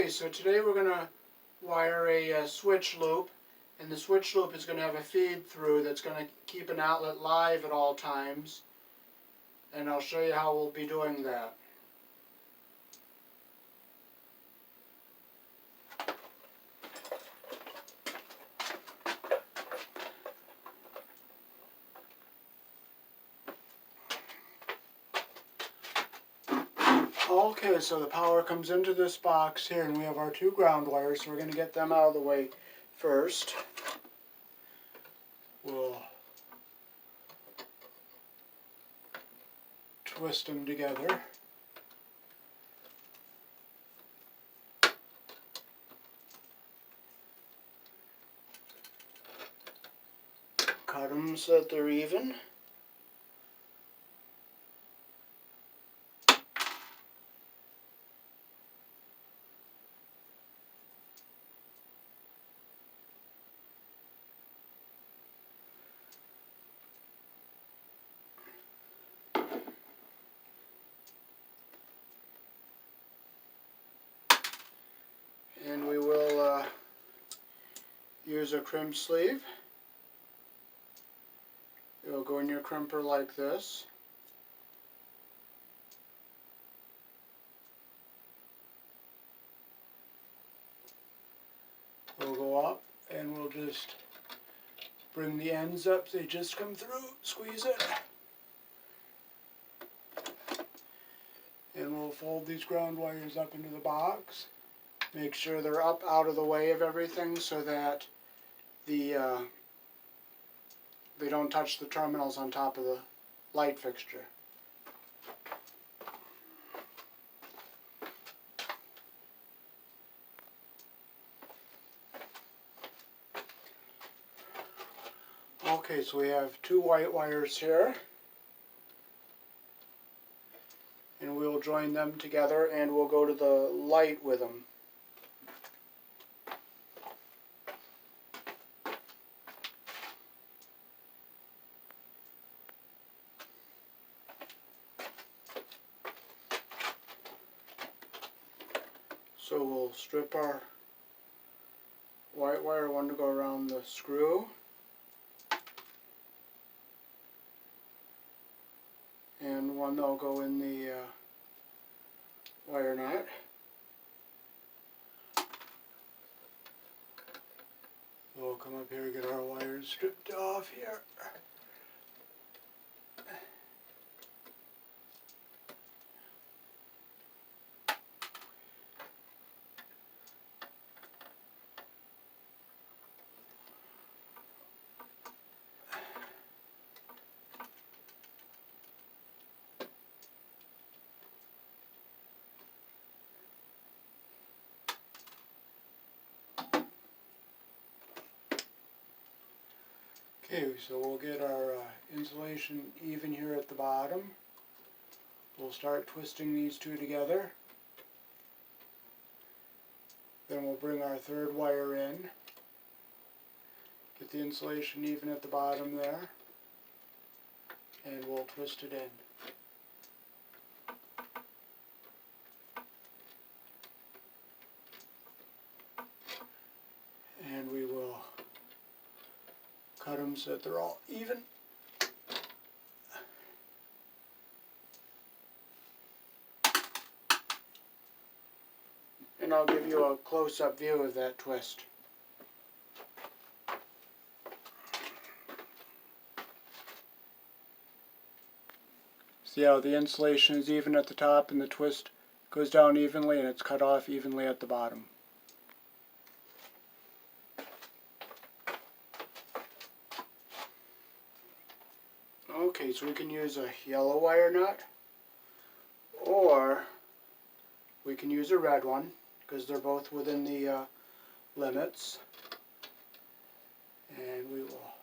so today we're going to wire a switch loop, and the switch loop is going to have a feed through that's going to keep an outlet live at all times, and I'll show you how we'll be doing that. Okay, so the power comes into this box here, and we have our two ground wires, so we're going to get them out of the way first. We'll twist them together. Cut them so that they're even. And we will use a crimp sleeve. It will go in your crimper like this. We'll go up and we'll just bring the ends up. They just come through. Squeeze it. And we'll fold these ground wires up into the box. Make sure they're up out of the way of everything so that they don't touch the terminals on top of the light fixture. Okay, so we have two white wires here, and we'll join them together and we'll go to the light with them. So we'll strip our white wire, one to go around the screw, and one that'll go in the wire nut. We'll come up here and get our wires stripped off here. Okay, so we'll get our insulation even here at the bottom. We'll start twisting these two together. Then we'll bring our third wire in. Get the insulation even at the bottom there. And we'll twist it in. And we will cut them so that they're all even. And I'll give you a close-up view of that twist. See how the insulation is even at the top and the twist goes down evenly and it's cut off evenly at the bottom. Okay, so we can use a yellow wire nut, or we can use a red one, because they're both within the limits. And we will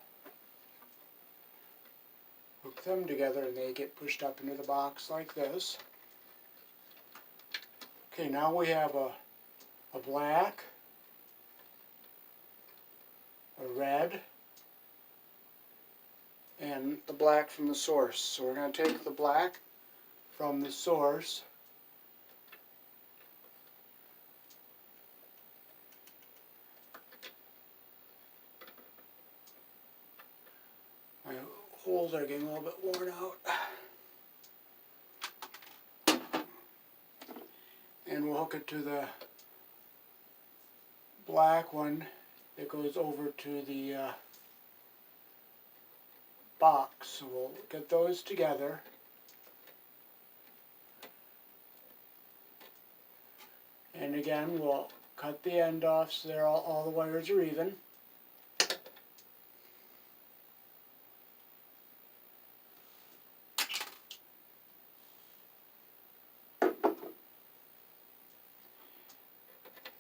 hook them together and they get pushed up into the box like this. Okay, now we have a black, a red, and the black from the source. So we're going to take the black from the source holes are getting a little bit worn out. And we'll hook it to the black one that goes over to the box. So we'll get those together. And again, we'll cut the end off so they're all the wires are even.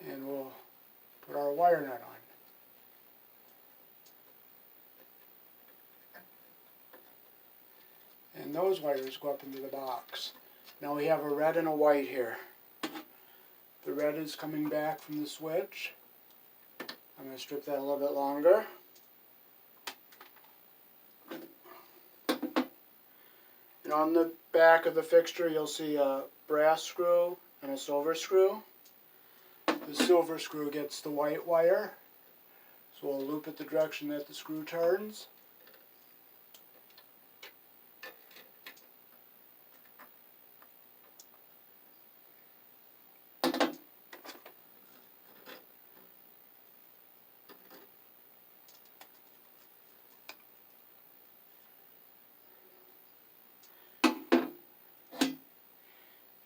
And we'll put our wire nut on. And those wires go up into the box. Now we have a red and a white here. The red is coming back from the switch. I'm going to strip that a little bit longer. And on the back of the fixture you'll see a brass screw and a silver screw. The silver screw gets the white wire, so we'll loop it the direction that the screw turns.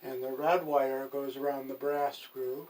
And the red wire goes around the brass screw.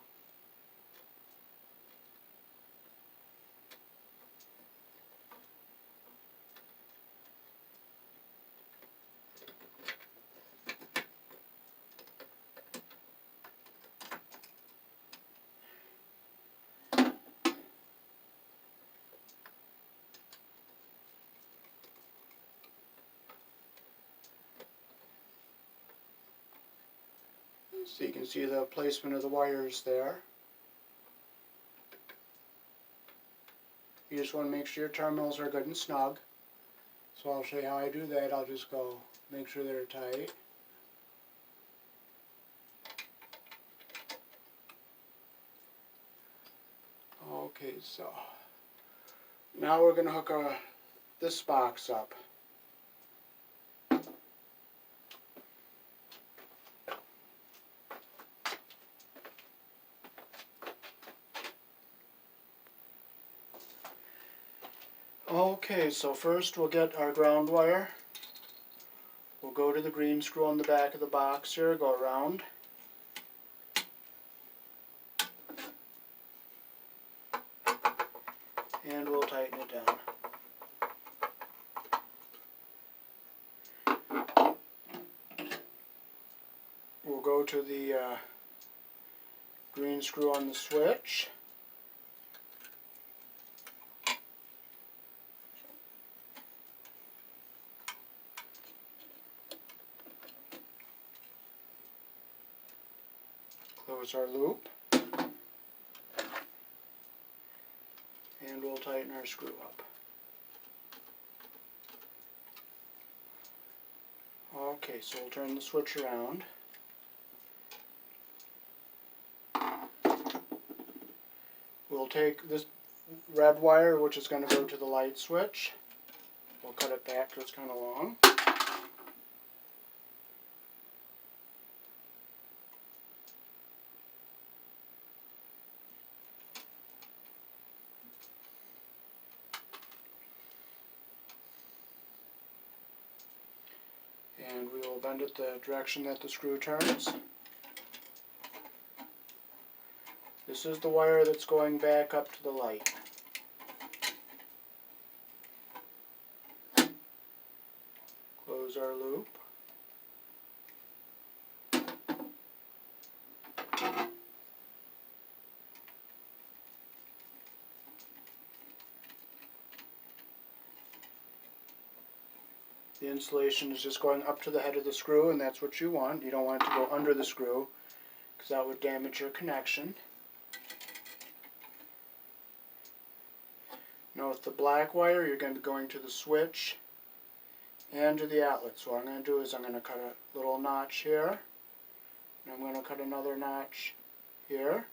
So you can see the placement of the wires there. You just want to make sure your terminals are good and snug. So I'll show you how I do that. I'll just go make sure they're tight. Okay, so now we're going to hook this box up. Okay, so first we'll get our ground wire. We'll go to the green screw on the back of the box here, go around. And we'll tighten it down. We'll go to the green screw on the switch. Close our loop, and we'll tighten our screw up. Okay, so we'll turn the switch around. We'll take this red wire, which is going to go to the light switch. We'll cut it back because it's kind of long. And we will bend it the direction that the screw turns. This is the wire that's going back up to the light. Close our loop. The insulation is just going up to the head of the screw, and that's what you want. You don't want it to go under the screw because that would damage your connection. Now with the black wire, you're going to be going to the switch and to the outlet. So what I'm going to do is I'm going to cut a little notch here, and I'm going to cut another notch here.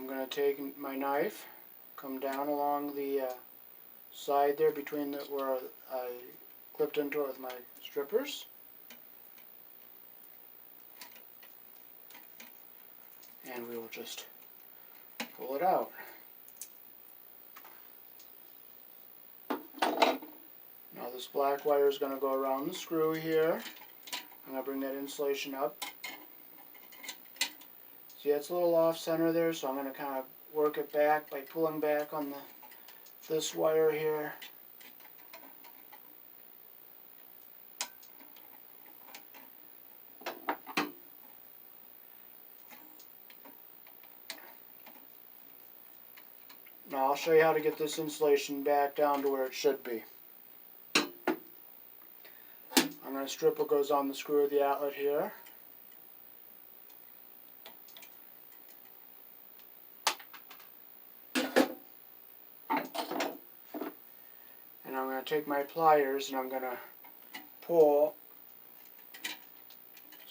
going to take my knife, come down along the side there between where I clipped into it with my strippers. And we will just pull it out. Now this black wire is going to go around the screw here. I'm going to bring that insulation up. See, it's a little off center there, so I'm going to kind of work it back by pulling back on this wire here. Now I'll show you how to get this insulation back down to where it should be. I'm going to strip what goes on the screw of the outlet here. And I'm going to take my pliers and I'm going to pull.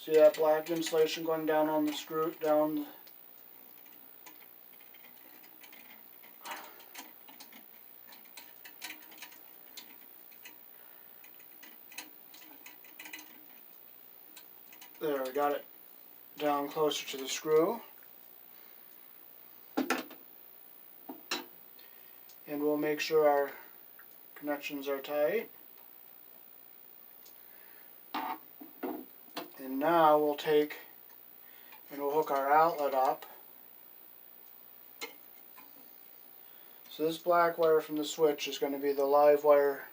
See that black insulation going down on the screw, down. There, we got it down closer to the screw. And we'll make sure our connections are tight. And now we'll take and we'll hook our outlet up. So this black wire from the switch is going to be the live wire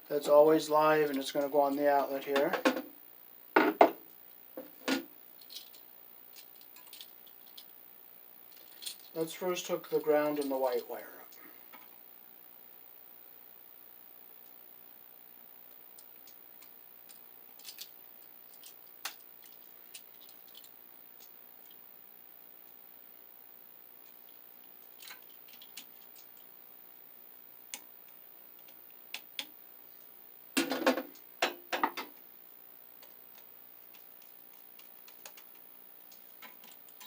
that's always live, and it's going to go on the outlet here. Let's first hook the ground and the white wire up.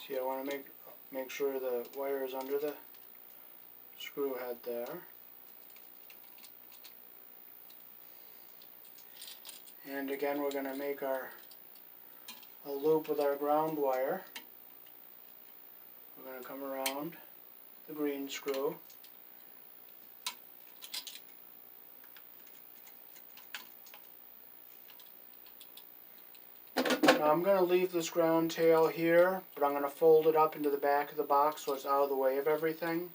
See, I want to make sure the wire is under the screw head there. And again, we're going to make a loop with our ground wire. We're going to come around the green screw. Now I'm going to leave this ground tail here, but I'm going to fold it up into the back of the box so it's out of the way of everything.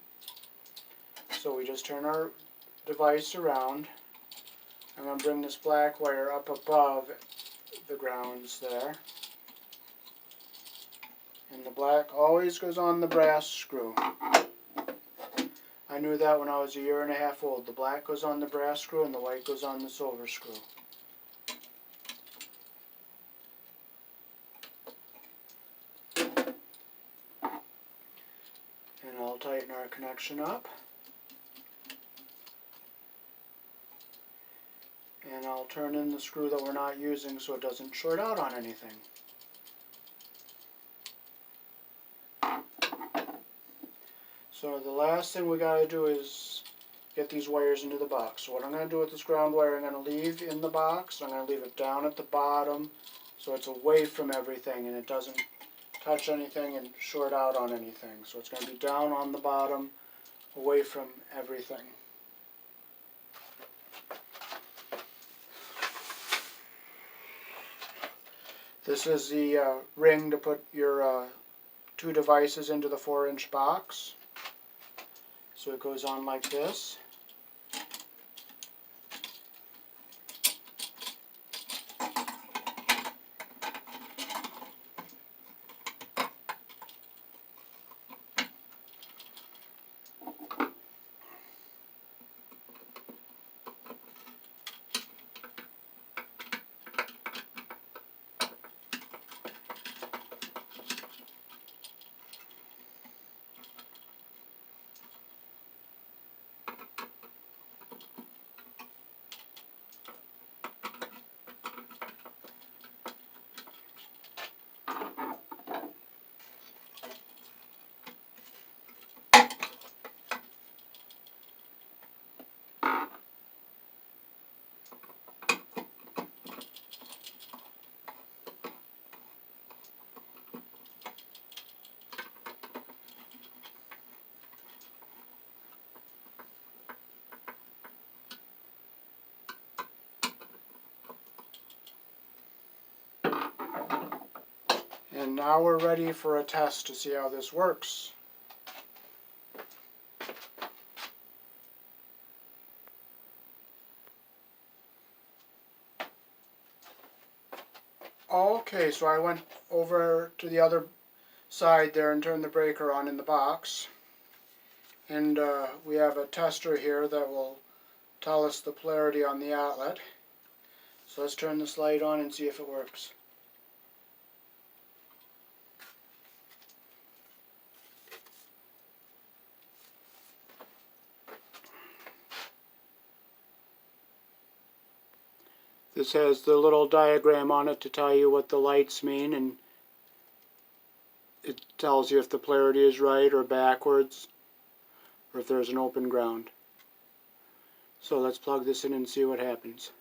So we just turn our device around. I'm going to bring this black wire up above the grounds there. And the black always goes on the brass screw. I knew that when I was 1.5 years old. The black goes on the brass screw and the white goes on the silver screw. And I'll tighten our connection up. And I'll turn in the screw that we're not using so it doesn't short out on anything. So the last thing we got to do is get these wires into the box. So what I'm going to do with this ground wire, I'm going to leave in the box. I'm going to leave it down at the bottom so it's away from everything and it doesn't touch anything and short out on anything. So it's going to be down on the bottom, away from everything. This is the ring to put your two devices into the 4-inch box. So it goes on like this. now we're ready for a test to see how this works. Okay, so I went over to the other side there and turned the breaker on in the box. And we have a tester here that will tell us the polarity on the outlet. So let's turn this light on and see if it works. This has the little diagram on it to tell you what the lights mean, and it tells you if the polarity is right or backwards, or if there's an open ground. So let's plug this in and see what happens.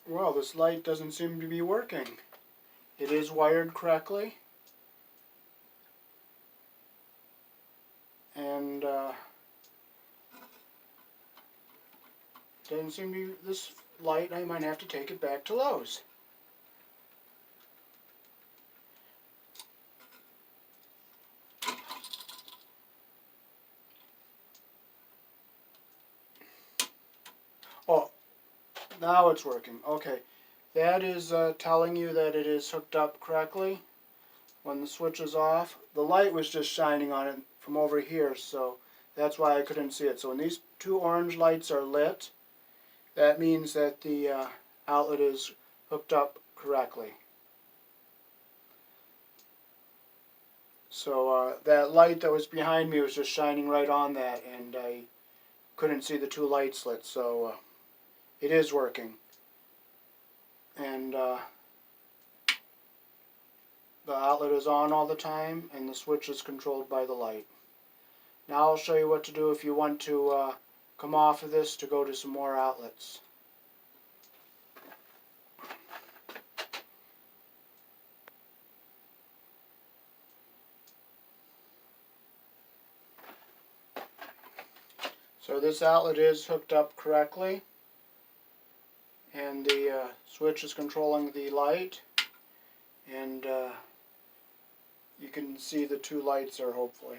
Well, this light doesn't seem to be working. It is wired correctly, and doesn't seem to be this light. I might have to take it back to Lowe's. Oh, now it's working. Okay, that is telling you that it is hooked up correctly. When the switch is off, the light was just shining on it from over here, so that's why I couldn't see it. So when these two orange lights are lit, that means that the outlet is hooked up correctly. So that light that was behind me was just shining right on that, and I couldn't see the two lights lit, so it is working. And the outlet is on all the time, and the switch is controlled by the light. Now I'll show you what to do if you want to come off of this to go to some more outlets. So this outlet is hooked up correctly, and the switch is controlling the light, and you can see the two lights there hopefully.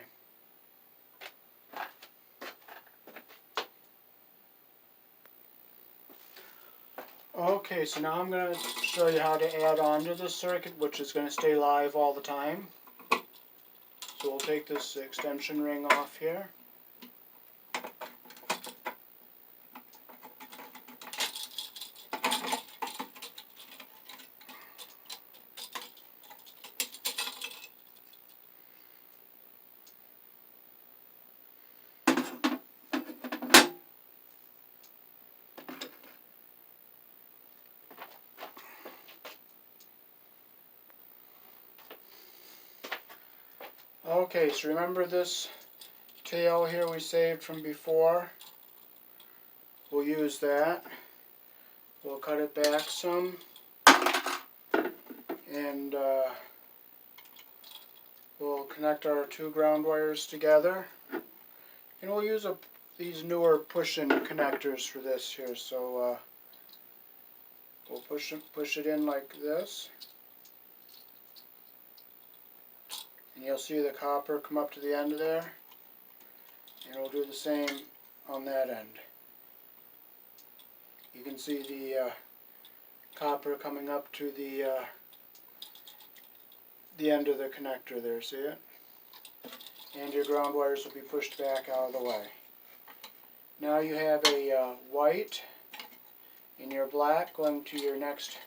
Okay, so now I'm going to show you how to add on to this circuit, which is going to stay live all the time. So we'll take this extension ring off here. Okay, so remember this tail here we saved from before? We'll use that. We'll cut it back some, and we'll connect our two ground wires together. And we'll use these newer push-in connectors for this here. So we'll push it in like this. And you'll see the copper come up to the end of there. And we'll do the same on that end. You can see the copper coming up to the end of the connector there, see it? And your ground wires will be pushed back out of the way. Now you have a white and your black going to your next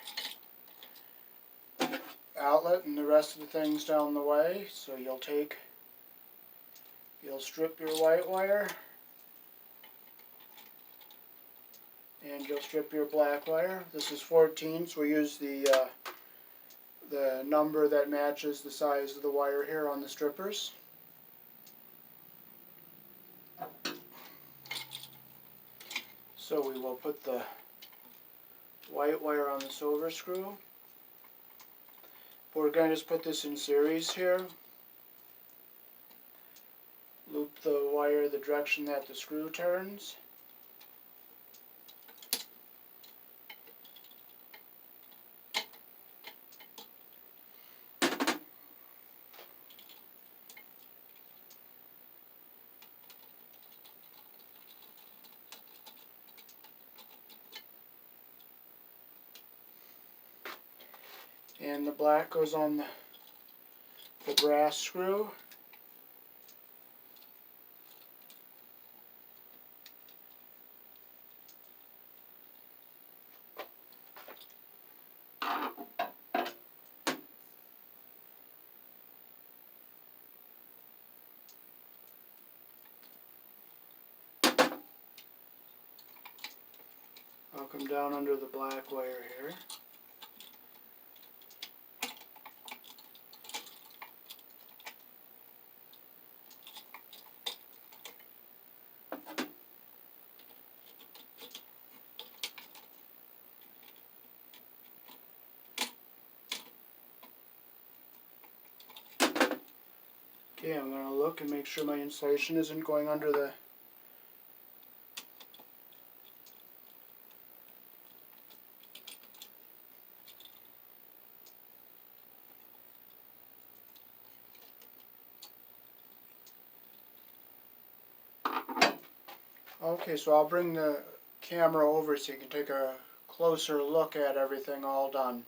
outlet, and the rest of the things down the way. So you'll strip your white wire, and you'll strip your black wire. This is 14, so we use the the number that matches the size of the wire here on the strippers. So we will put the white wire on the silver screw. We're going to just put this in series here. Loop the wire the direction that the screw turns. And the black goes on the brass screw. I'll come down under the black wire here. Okay, I'm going to look and make sure my insulation isn't going under the Okay, so I'll bring the camera over so you can take a closer look at everything all done.